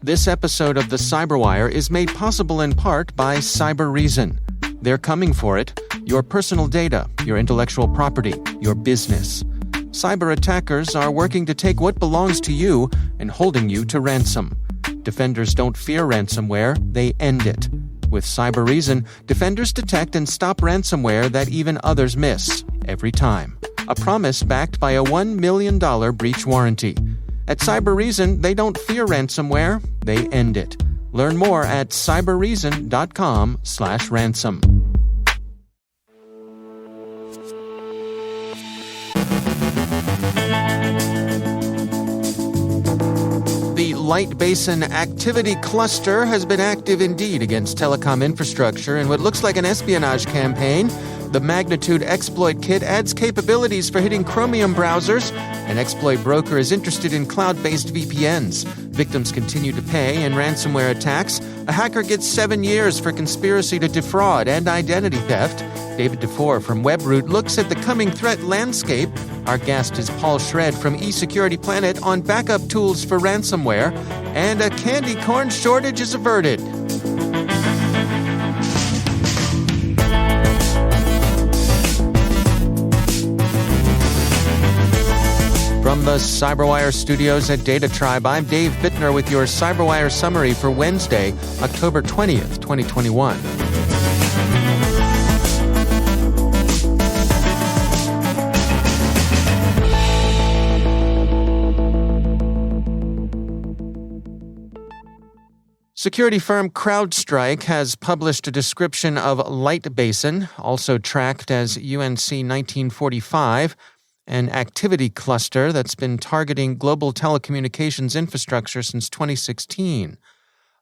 This episode of the CyberWire is made possible in part by Cybereason. They're coming for it. Your personal data, your intellectual property, your business. Cyber attackers are working to take what belongs to you and holding you to ransom. Defenders don't fear ransomware, they end it. With Cybereason, defenders detect and stop ransomware that even others miss, every time. A promise backed by a $1 million breach warranty. At Cybereason, they don't fear ransomware, they end it. Learn more at cybereason.com/ransom. The LightBasin activity cluster has been active indeed against telecom infrastructure in what looks like an espionage campaign. The Magnitude exploit kit adds capabilities for hitting Chromium browsers. An exploit broker is interested in cloud-based VPNs. Victims continue to pay in ransomware attacks. A hacker gets 7 years for conspiracy to defraud and identity theft. David Dufour from Webroot looks at the coming threat landscape. Our guest is Paul Shread from eSecurity Planet on backup tools for ransomware. And a candy corn shortage is averted. From the CyberWire studios at Data Tribe, I'm Dave Bittner with your CyberWire summary for Wednesday, October 20th, 2021. Security firm CrowdStrike has published a description of LightBasin, also tracked as UNC 1945, an activity cluster that's been targeting global telecommunications infrastructure since 2016.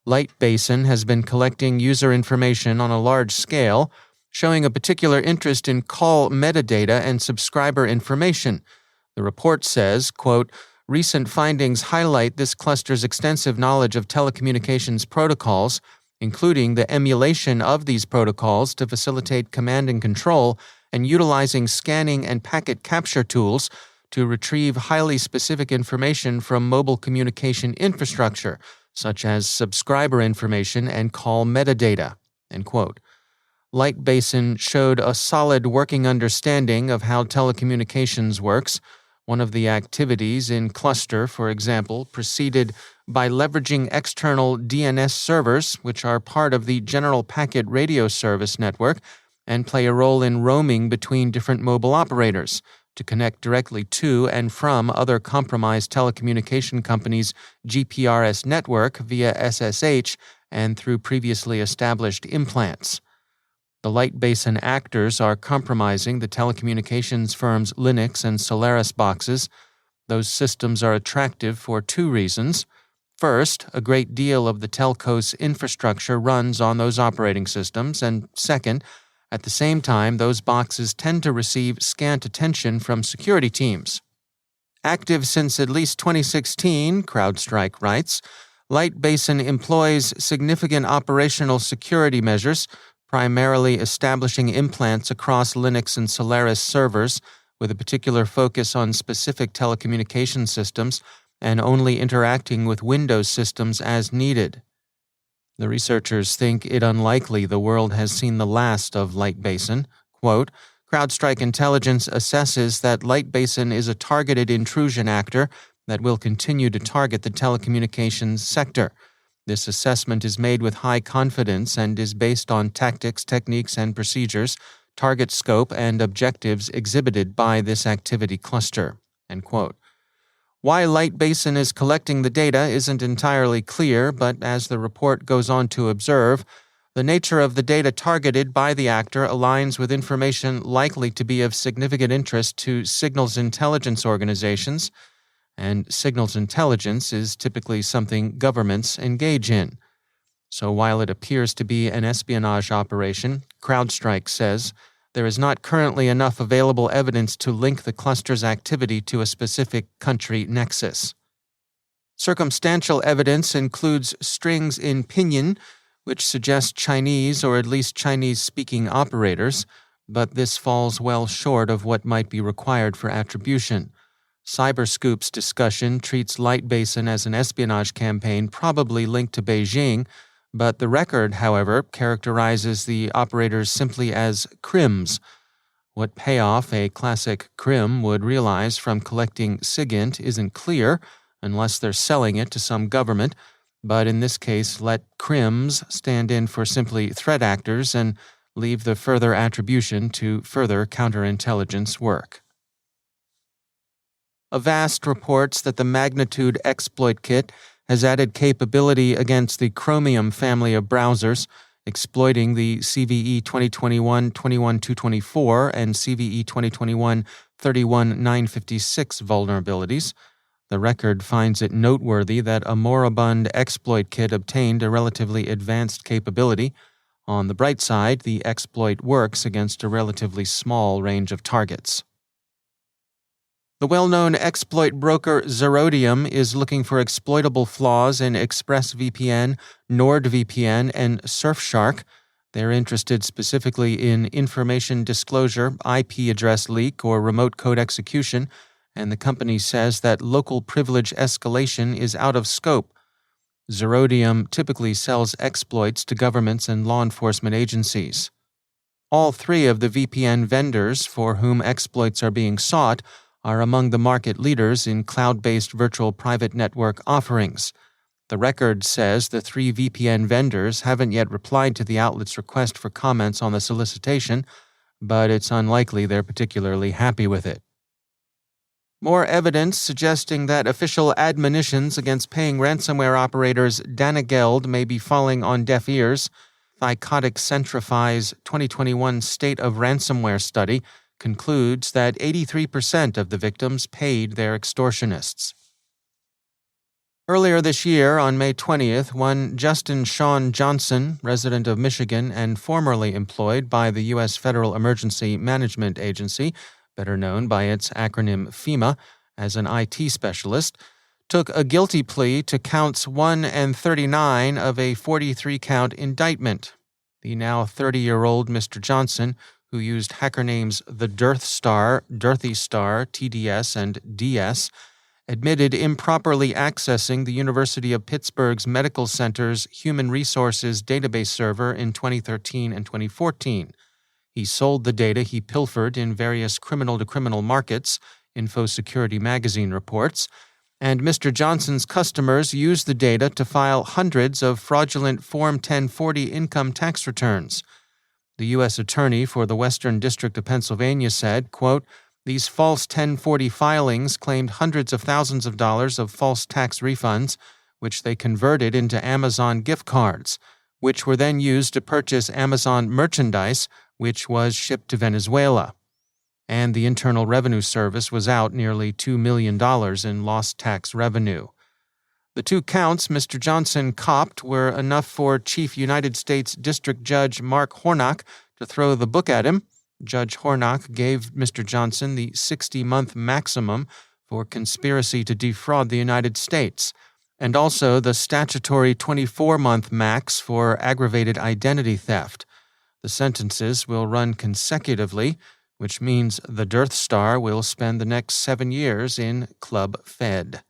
LightBasin has been collecting user information on a large scale, showing a particular interest in call metadata and subscriber information. The report says, quote, recent findings highlight this cluster's extensive knowledge of telecommunications protocols, including the emulation of these protocols to facilitate command and control and utilizing scanning and packet capture tools to retrieve highly specific information from mobile communication infrastructure, such as subscriber information and call metadata. End quote. LightBasin showed a solid working understanding of how telecommunications works. One of the activities in cluster, for example, proceeded by leveraging external DNS servers, which are part of the General Packet Radio Service network, and play a role in roaming between different mobile operators to connect directly to and from other compromised telecommunication companies' GPRS network via SSH and through previously established implants. The LightBasin actors are compromising the telecommunications firm's Linux and Solaris boxes. Those systems are attractive for two reasons. First, a great deal of the telco's infrastructure runs on those operating systems, and second, at the same time, those boxes tend to receive scant attention from security teams. Active since at least 2016, CrowdStrike writes, LightBasin employs significant operational security measures, primarily establishing implants across Linux and Solaris servers, with a particular focus on specific telecommunication systems and only interacting with Windows systems as needed. The researchers think it unlikely the world has seen the last of LightBasin. Quote, CrowdStrike Intelligence assesses that LightBasin is a targeted intrusion actor that will continue to target the telecommunications sector. This assessment is made with high confidence and is based on tactics, techniques, and procedures, target scope, and objectives exhibited by this activity cluster. End quote. Why LightBasin is collecting the data isn't entirely clear, but as the report goes on to observe, the nature of the data targeted by the actor aligns with information likely to be of significant interest to signals intelligence organizations, and signals intelligence is typically something governments engage in. So while it appears to be an espionage operation, CrowdStrike says, there is not currently enough available evidence to link the cluster's activity to a specific country nexus. Circumstantial evidence includes strings in pinyin, which suggest Chinese or at least Chinese-speaking operators, but this falls well short of what might be required for attribution. Cyberscoop's discussion treats LightBasin as an espionage campaign probably linked to Beijing, but the record, however, characterizes the operators simply as crims. What payoff a classic crim would realize from collecting SIGINT isn't clear, unless they're selling it to some government, but in this case let crims stand in for simply threat actors and leave the further attribution to further counterintelligence work. Avast reports that the Magnitude exploit kit has added capability against the Chromium family of browsers, exploiting the CVE 2021-21224 and CVE 2021-31956 vulnerabilities. The record finds it noteworthy that a moribund exploit kit obtained a relatively advanced capability. On the bright side, the exploit works against a relatively small range of targets. The well-known exploit broker Zerodium is looking for exploitable flaws in ExpressVPN, NordVPN, and Surfshark. They're interested specifically in information disclosure, IP address leak, or remote code execution, and the company says that local privilege escalation is out of scope. Zerodium typically sells exploits to governments and law enforcement agencies. All three of the VPN vendors for whom exploits are being sought are among the market leaders in cloud-based virtual private network offerings. The record says the three VPN vendors haven't yet replied to the outlet's request for comments on the solicitation, but it's unlikely they're particularly happy with it. More evidence suggesting that official admonitions against paying ransomware operators Danegeld may be falling on deaf ears. Psychotic Centrify's 2021 State of Ransomware study concludes that 83% of the victims paid their extortionists. Earlier this year, on May 20th, one Justin Sean Johnson, resident of Michigan and formerly employed by the U.S. Federal Emergency Management Agency, better known by its acronym FEMA, as an IT specialist, took a guilty plea to counts 1 and 39 of a 43-count indictment. The now 30-year-old Mr. Johnson, who used hacker names The Dearth Star, Dirthy Star, TDS, and DS, admitted improperly accessing the University of Pittsburgh's Medical Center's Human Resources database server in 2013 and 2014. He sold the data he pilfered in various criminal-to-criminal markets, InfoSecurity magazine reports, and Mr. Johnson's customers used the data to file hundreds of fraudulent Form 1040 income tax returns. The U.S. Attorney for the Western District of Pennsylvania said, quote, "These false 1040 filings claimed hundreds of thousands of dollars of false tax refunds, which they converted into Amazon gift cards, which were then used to purchase Amazon merchandise, which was shipped to Venezuela. And the Internal Revenue Service was out nearly $2 million in lost tax revenue." The two counts Mr. Johnson copped were enough for Chief United States District Judge Mark Hornock to throw the book at him. Judge Hornock gave Mr. Johnson the 60-month maximum for conspiracy to defraud the United States, and also the statutory 24-month max for aggravated identity theft. The sentences will run consecutively, which means the Dearth Star will spend the next 7 years in Club Fed.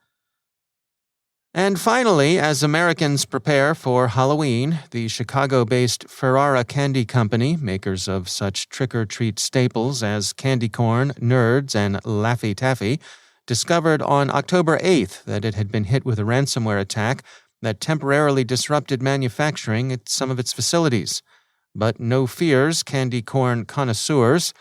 And finally, as Americans prepare for Halloween, the Chicago-based Ferrara Candy Company, makers of such trick-or-treat staples as candy corn, Nerds, and Laffy Taffy, discovered on October 8th that it had been hit with a ransomware attack that temporarily disrupted manufacturing at some of its facilities. But no fears, candy corn connoisseurs.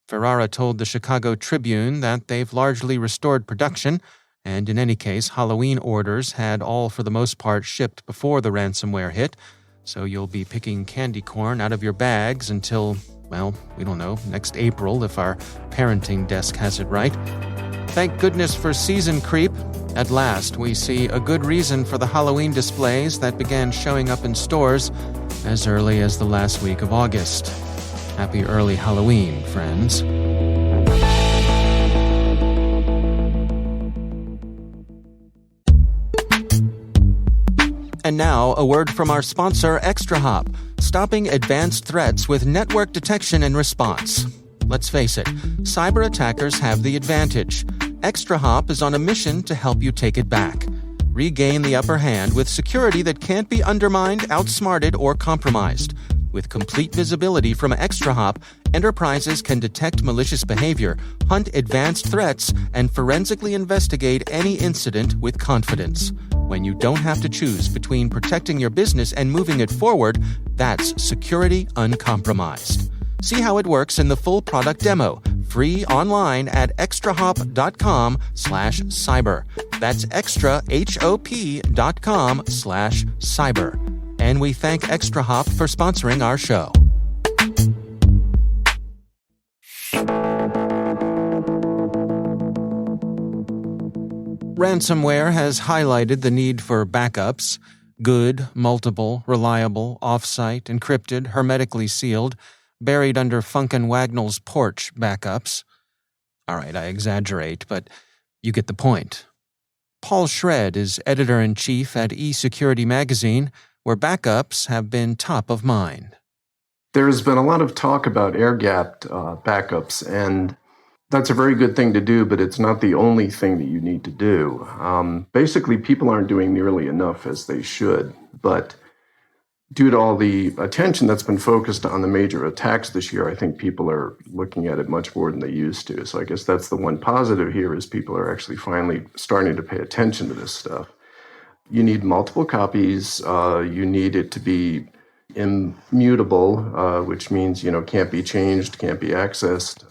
Ferrara told the Chicago Tribune that they've largely restored production, and in any case, Halloween orders had all for the most part shipped before the ransomware hit, so you'll be picking candy corn out of your bags until, well, we don't know, next April if our parenting desk has it right. Thank goodness for season creep. At last, we see a good reason for the Halloween displays that began showing up in stores as early as the last week of August. Happy early Halloween, friends. And now, a word from our sponsor, ExtraHop, stopping advanced threats with network detection and response. Let's face it, cyber attackers have the advantage. ExtraHop is on a mission to help you take it back. Regain the upper hand with security that can't be undermined, outsmarted, or compromised. With complete visibility from ExtraHop, enterprises can detect malicious behavior, hunt advanced threats, and forensically investigate any incident with confidence. When you don't have to choose between protecting your business and moving it forward, that's security uncompromised. See how it works in the full product demo, free online at extrahop.com/cyber. That's extrahop.com/cyber. And we thank ExtraHop for sponsoring our show. Ransomware has highlighted the need for backups: good, multiple, reliable, off-site, encrypted, hermetically sealed, buried under Funkin' Wagnall's porch backups. All right, I exaggerate, but you get the point. Paul Shread is editor-in-chief at eSecurity magazine, where backups have been top of mind. There's been a lot of talk about air-gapped backups, and that's a very good thing to do, but it's not the only thing that you need to do. Basically, people aren't doing nearly enough as they should, but due to all the attention that's been focused on the major attacks this year, I think people are looking at it much more than they used to. So I guess that's the one positive here, is people are actually finally starting to pay attention to this stuff. You need multiple copies. You need it to be immutable, which means, can't be changed, can't be accessed.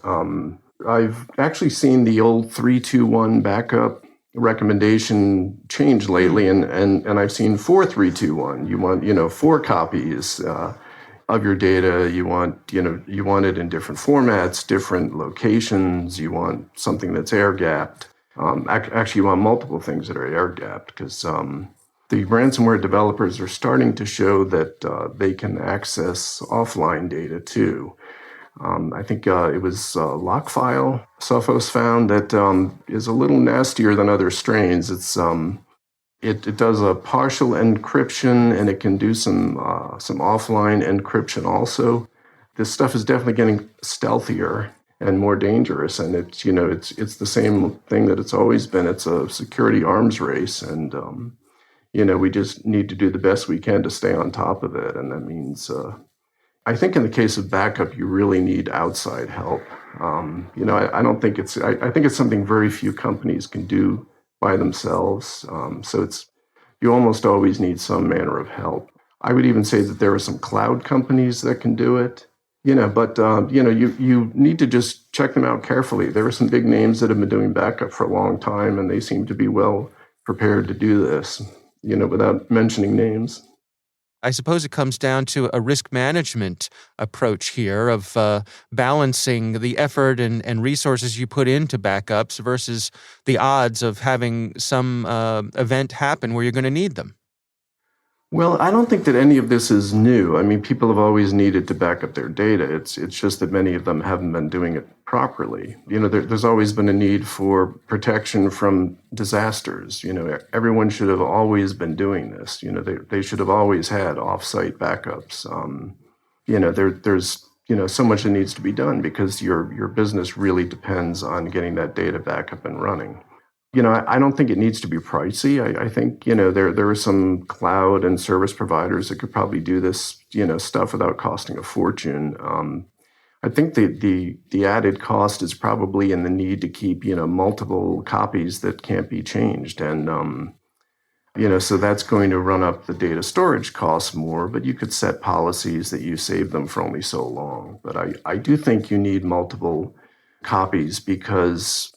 I've actually seen the old 3-2-1 backup recommendation change lately, and I've seen 4-3-2-1. You want, 4 copies of your data. You want it in different formats, different locations. You want something that's air-gapped. Actually, you want multiple things that are air-gapped, because the ransomware developers are starting to show that they can access offline data too. I think it was Lockfile, Sophos found that is a little nastier than other strains. It does a partial encryption, and it can do some offline encryption also. This stuff is definitely getting stealthier and more dangerous, and it's the same thing that it's always been. It's a security arms race, and we just need to do the best we can to stay on top of it, and that means. I think in the case of backup, you really need outside help. I don't think it's. I think it's something very few companies can do by themselves. So you almost always need some manner of help. I would even say that there are some cloud companies that can do it. But you need to just check them out carefully. There are some big names that have been doing backup for a long time, and they seem to be well prepared to do this. Without mentioning names. I suppose it comes down to a risk management approach here of balancing the effort and resources you put into backups versus the odds of having some event happen where you're going to need them. Well, I don't think that any of this is new. I mean, people have always needed to back up their data. It's just that many of them haven't been doing it properly. There's always been a need for protection from disasters. Everyone should have always been doing this. They should have always had off-site backups. There's so much that needs to be done because your business really depends on getting that data back up and running. I don't think it needs to be pricey. I think, there are some cloud and service providers that could probably do this, stuff without costing a fortune. I think the added cost is probably in the need to keep, multiple copies that can't be changed. And, so that's going to run up the data storage costs more, but you could set policies that you save them for only so long. But I do think you need multiple copies because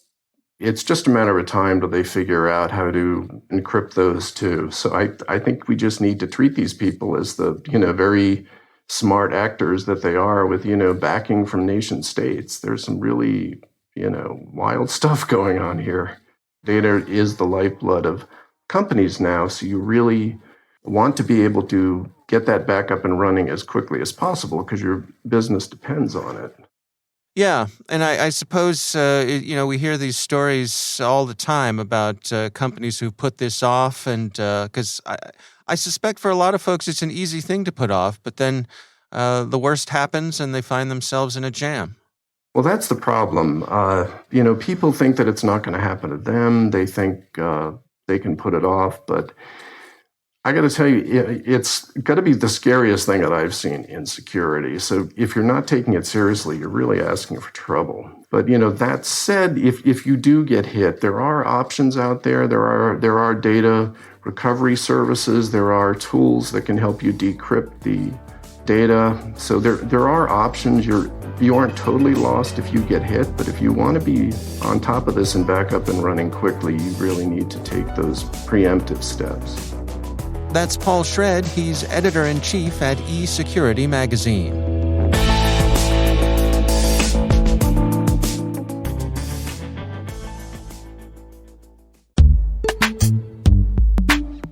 it's just a matter of time till they figure out how to encrypt those too. So I think we just need to treat these people as the, very smart actors that they are with, backing from nation states. There's some really, wild stuff going on here. Data is the lifeblood of companies now. So you really want to be able to get that back up and running as quickly as possible because your business depends on it. Yeah, and I suppose, we hear these stories all the time about companies who put this off, and because I suspect for a lot of folks it's an easy thing to put off, but then the worst happens and they find themselves in a jam. Well, that's the problem. People think that it's not going to happen to them. They think they can put it off, but I got to tell you, it's got to be the scariest thing that I've seen in security. So if you're not taking it seriously, you're really asking for trouble. But that said, if you do get hit, there are options out there. There are data recovery services. There are tools that can help you decrypt the data. So there are options. You aren't totally lost if you get hit, but if you want to be on top of this and back up and running quickly, you really need to take those preemptive steps. That's Paul Shread. He's editor-in-chief at eSecurity magazine.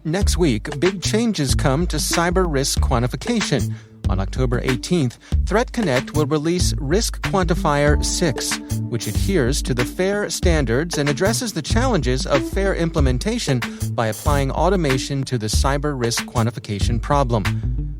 Next week, big changes come to cyber risk quantification. On October 18th, ThreatConnect will release Risk Quantifier 6, which adheres to the FAIR standards and addresses the challenges of FAIR implementation by applying automation to the cyber risk quantification problem.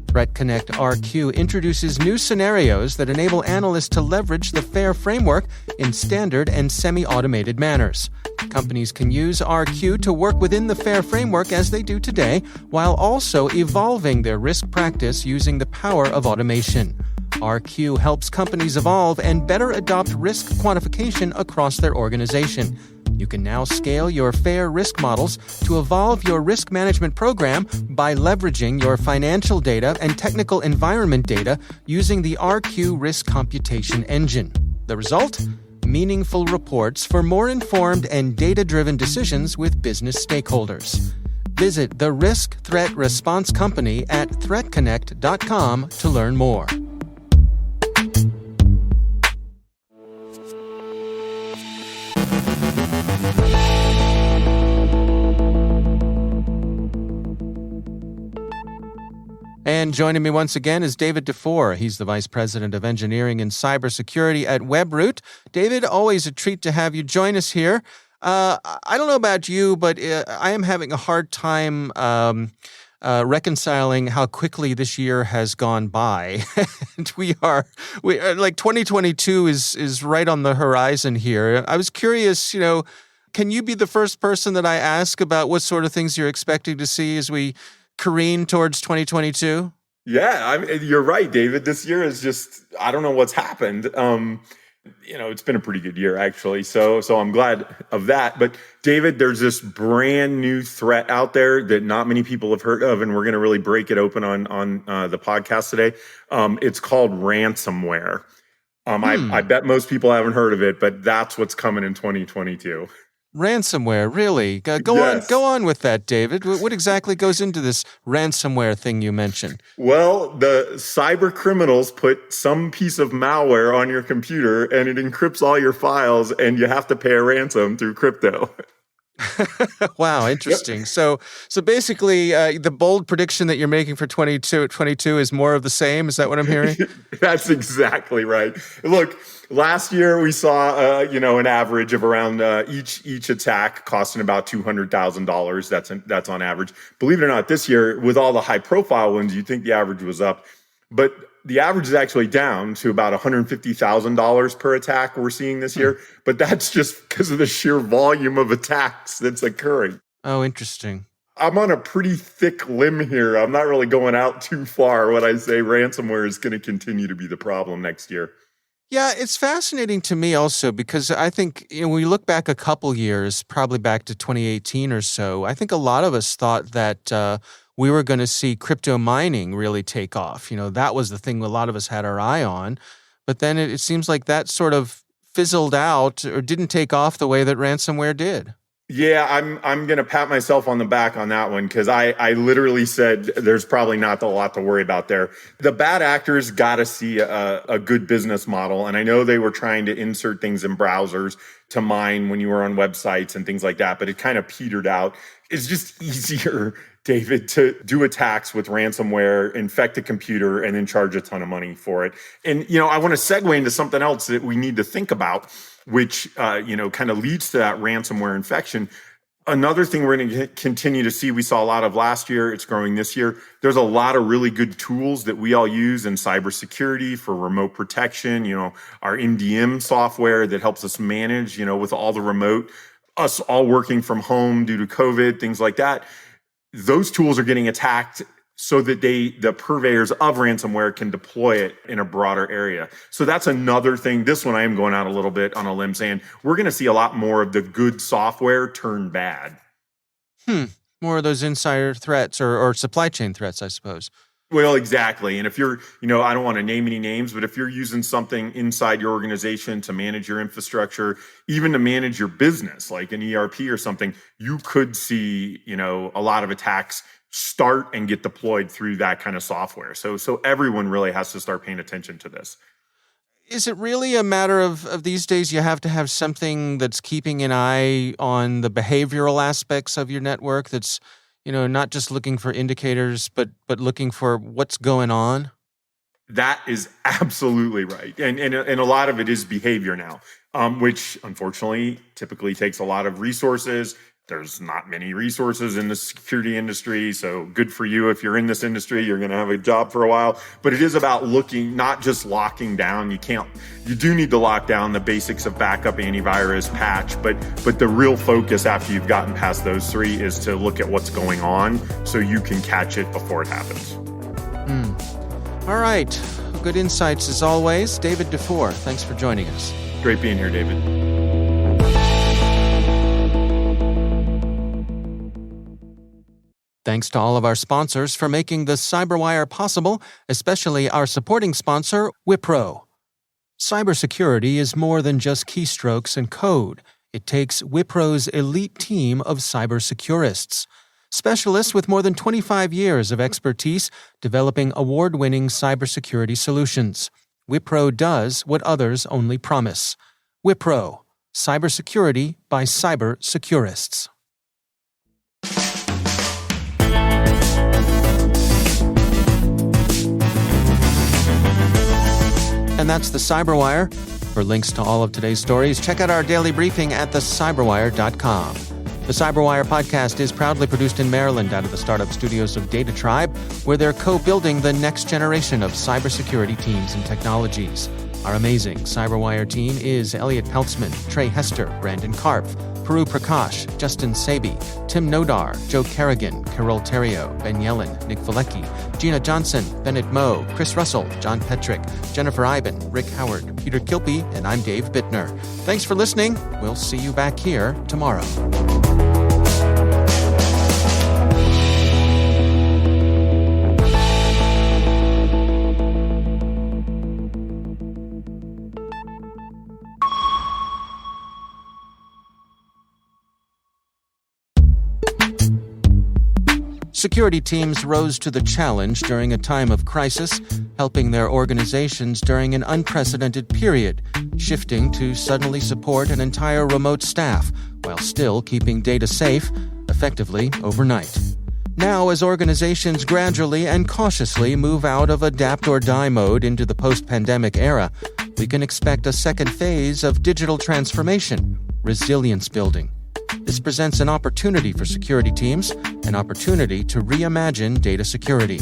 ThreatConnect RQ introduces new scenarios that enable analysts to leverage the FAIR framework in standard and semi-automated manners. Companies can use RQ to work within the FAIR framework as they do today, while also evolving their risk practice using the power of automation. RQ helps companies evolve and better adopt risk quantification across their organization. You can now scale your FAIR risk models to evolve your risk management program by leveraging your financial data and technical environment data using the RQ risk computation engine. The result? Meaningful reports for more informed and data-driven decisions with business stakeholders. Visit the Risk Threat Response Company at ThreatConnect.com to learn more. And joining me once again is David Dufour. He's the Vice President of Engineering and Cybersecurity at Webroot. David, always a treat to have you join us here. I don't know about you, but I am having a hard time reconciling how quickly this year has gone by. And we are like 2022 is right on the horizon here. I was curious, can you be the first person that I ask about what sort of things you're expecting to see as we careen towards 2022? Yeah, you're right, David. This year is just, I don't know what's happened. It's been a pretty good year, actually. So I'm glad of that. But David, there's this brand new threat out there that not many people have heard of, and we're going to really break it open on the podcast today. It's called ransomware. I bet most people haven't heard of it, but that's what's coming in 2022. Ransomware, really? Go on with that, David. What exactly goes into this ransomware thing you mentioned? Well, the cyber criminals put some piece of malware on your computer and it encrypts all your files and you have to pay a ransom through crypto. Wow, interesting. Yep. So basically, the bold prediction that you're making for 2022 is more of the same. Is that what I'm hearing? That's exactly right. Look, last year we saw, an average of around each attack costing about $200,000. That's on average. Believe it or not, this year with all the high-profile ones, you'd think the average was up, but the average is actually down to about $150,000 per attack we're seeing this year. But that's just because of the sheer volume of attacks that's occurring. Oh, interesting. I'm on a pretty thick limb here. I'm not really going out too far when I say ransomware is going to continue to be the problem next year. Yeah, it's fascinating to me also because I think when we look back a couple years, probably back to 2018 or so, I think a lot of us thought that we were going to see crypto mining really take off. That was the thing a lot of us had our eye on. But then it seems like that sort of fizzled out or didn't take off the way that ransomware did. Yeah, I'm going to pat myself on the back on that one because I literally said there's probably not a lot to worry about there. The bad actors got to see a good business model. And I know they were trying to insert things in browsers to mine when you were on websites and things like that, but it kind of petered out. It's just easier, David, to do attacks with ransomware, infect a computer, and then charge a ton of money for it. And, I want to segue into something else that we need to think about, which, kind of leads to that ransomware infection. Another thing we're going to continue to see, we saw a lot of last year, it's growing this year. There's a lot of really good tools that we all use in cybersecurity for remote protection, our MDM software that helps us manage, with all the remote, us all working from home due to COVID, things like that. Those tools are getting attacked so that the purveyors of ransomware can deploy it in a broader area. So that's another thing. This one I am going out a little bit on a limb saying we're going to see a lot more of the good software turn bad. More of those insider threats or supply chain threats, I suppose. Well, exactly. And if you're, I don't want to name any names, but if you're using something inside your organization to manage your infrastructure, even to manage your business, like an ERP or something, you could see, a lot of attacks start and get deployed through that kind of software. So everyone really has to start paying attention to this. Is it really a matter of these days you have to have something that's keeping an eye on the behavioral aspects of your network that's, not just looking for indicators, but looking for what's going on? That is absolutely right. And a lot of it is behavior now, which unfortunately typically takes a lot of resources. There's not many resources in the security industry. So good for you. If you're in this industry, you're going to have a job for a while, but it is about looking, not just locking down. You do need to lock down the basics of backup, antivirus, patch, but the real focus after you've gotten past those three is to look at what's going on so you can catch it before it happens. All right. Good insights as always. David Dufour, thanks for joining us. Great being here, David. Thanks to all of our sponsors for making the CyberWire possible, especially our supporting sponsor, Wipro. Cybersecurity is more than just keystrokes and code. It takes Wipro's elite team of cybersecurists, specialists with more than 25 years of expertise developing award-winning cybersecurity solutions. Wipro does what others only promise. Wipro, cybersecurity by cybersecurists. And that's the CyberWire. For links to all of today's stories, check out our daily briefing at thecyberwire.com. The CyberWire podcast is proudly produced in Maryland out of the startup studios of Data Tribe, where they're co-building the next generation of cybersecurity teams and technologies. Our amazing CyberWire team is Elliot Peltzman, Trey Hester, Brandon Karpf, Puru Prakash, Justin Sabi, Tim Nodar, Joe Kerrigan, Carol Terrio, Ben Yellen, Nick Valecki, Gina Johnson, Bennett Moe, Chris Russell, John Petrick, Jennifer Iben, Rick Howard, Peter Kilpie, and I'm Dave Bittner. Thanks for listening. We'll see you back here tomorrow. Security teams rose to the challenge during a time of crisis, helping their organizations during an unprecedented period, shifting to suddenly support an entire remote staff while still keeping data safe, effectively overnight. Now, as organizations gradually and cautiously move out of adapt or die mode into the post-pandemic era, we can expect a second phase of digital transformation, resilience building. This presents an opportunity for security teams, an opportunity to reimagine data security.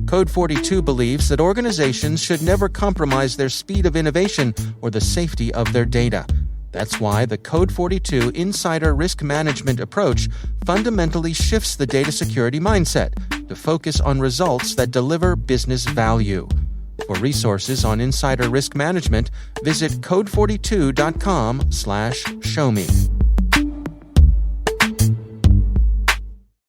Code 42 believes that organizations should never compromise their speed of innovation or the safety of their data. That's why the Code 42 Insider Risk Management approach fundamentally shifts the data security mindset to focus on results that deliver business value. For resources on insider risk management, visit code42.com/showme.